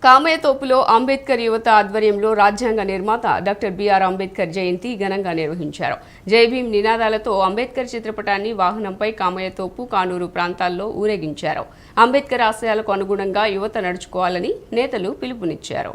కామయ్యతోపులో అంబేద్కర్ యువత ఆధ్వర్యంలో రాజ్యాంగ నిర్మాత డాక్టర్ బిఆర్ అంబేద్కర్ జయంతి ఘనంగా నిర్వహించారు. జై భీమ్ నినాదాలతో అంబేద్కర్ చిత్రపటాన్ని వాహనంపై కామయ్యతోపు, కానూరు ప్రాంతాల్లో ఊరేగించారు. అంబేద్కర్ ఆశయాలకు అనుగుణంగా యువత నడుచుకోవాలని నేతలు పిలుపునిచ్చారు.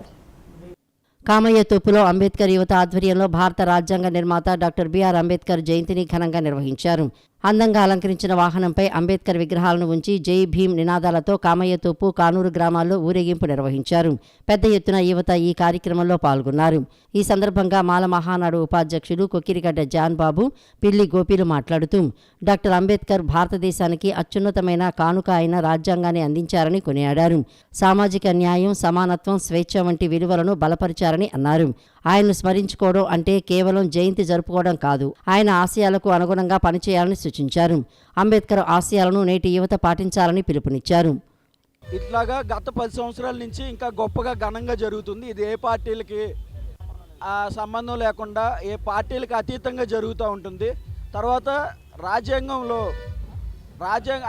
కామయ్యతోపులో అంబేద్కర్ యువత ఆధ్వర్యంలో భారత రాజ్యాంగ నిర్మాత డాక్టర్ బిఆర్ అంబేద్కర్ జయంతిని ఘనంగా నిర్వహించారు. అందంగా అలంకరించిన వాహనంపై అంబేద్కర్ విగ్రహాలను ఉంచి జై భీమ్ నినాదాలతో కామయ్యతోపు, కానూరు గ్రామాల్లో ఊరేగింపు నిర్వహించారు. పెద్ద ఎత్తున యువత ఈ కార్యక్రమంలో పాల్గొన్నారు. ఈ సందర్భంగా మాల మహానాడు ఉపాధ్యక్షులు కొక్కిరిగడ్డ జాన్ బాబు, పిల్లి గోపీలు మాట్లాడుతూ డాక్టర్ అంబేద్కర్ భారతదేశానికి అత్యున్నతమైన కానుక అయిన రాజ్యాంగాన్ని అందించారని కొనియాడారు. సామాజిక న్యాయం, సమానత్వం, స్వేచ్ఛ వంటి విలువలను బలపరిచారని అన్నారు. ఆయన్ను స్మరించుకోవడం అంటే కేవలం జయంతి జరుపుకోవడం కాదు, ఆయన ఆశయాలకు అనుగుణంగా పనిచేయాలని సూచించారు. అంబేద్కర్ ఆశయాలను నేటి యువత పాటించాలని పిలుపునిచ్చారు. ఇట్లాగా గత 10 సంవత్సరాల నుంచి ఇంకా గొప్పగా ఘనంగా జరుగుతుంది. ఇది ఏ పార్టీలకి సంబంధం లేకుండా, ఏ పార్టీలకి అతీతంగా జరుగుతూ ఉంటుంది. తర్వాత రాజ్యాంగంలో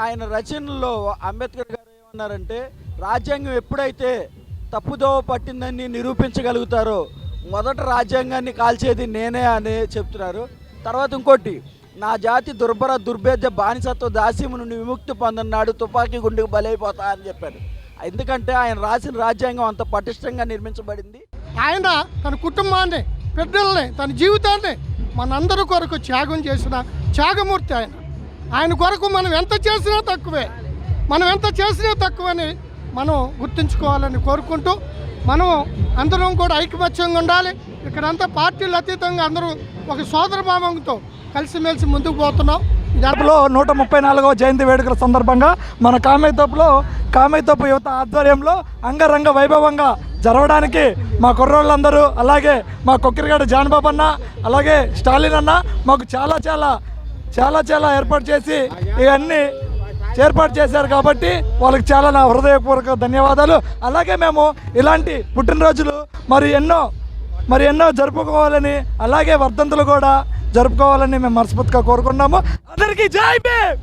ఆయన రచనల్లో అంబేద్కర్ గారు ఏమన్నారంటే, రాజ్యాంగం ఎప్పుడైతే తప్పుదోవ పట్టిందని నిరూపించగలుగుతారో మొదట రాజ్యాంగాన్ని కాల్చేది నేనే అని చెప్తున్నారు. తర్వాత ఇంకోటి, నా జాతి దుర్భర దుర్భేద్య బానిసత్వ దాస్యము నుండి విముక్తి పొందన్నాడు, తుపాకీ గుండెకు బలైపోతా అని చెప్పారు. ఎందుకంటే ఆయన రాసిన రాజ్యాంగం అంత పటిష్టంగా నిర్మించబడింది. ఆయన తన కుటుంబాన్ని, బిడ్డల్ని, తన జీవితాన్ని మనందరి కొరకు త్యాగం చేసిన త్యాగమూర్తి ఆయన కొరకు మనం ఎంత చేసినా తక్కువని మనం గుర్తుంచుకోవాలని కోరుకుంటూ, మనం అందరం కూడా ఐకమత్యంగా ఉండాలి. ఇక్కడంతా పార్టీలు అతీతంగా అందరూ ఒక సోదర భావంతో కలిసిమెలిసి ముందుకు పోతున్నాం. దాంట్లో 134వ జయంతి వేడుకల సందర్భంగా మన కామయ్యతోపు యువత ఆధ్వర్యంలో అంగరంగ వైభవంగా జరగడానికి మా కుర్రోళ్ళందరూ, అలాగే మా కొక్కిరిగడ్డ జాన్బాబు అన్న, అలాగే స్టాలిన్ అన్న మాకు చాలా ఏర్పాటు చేసి ఇవన్నీ ఏర్పాటు చేశారు. కాబట్టి వాళ్ళకి చాలా నా హృదయపూర్వక ధన్యవాదాలు. అలాగే మేము ఇలాంటి పుట్టినరోజులు మరి ఎన్నో జరుపుకోవాలని, అలాగే వర్ధంతులు కూడా జరుపుకోవాలని మేము మనస్ఫూర్తిగా కోరుకున్నాము. అందరికీ జై భీమ్.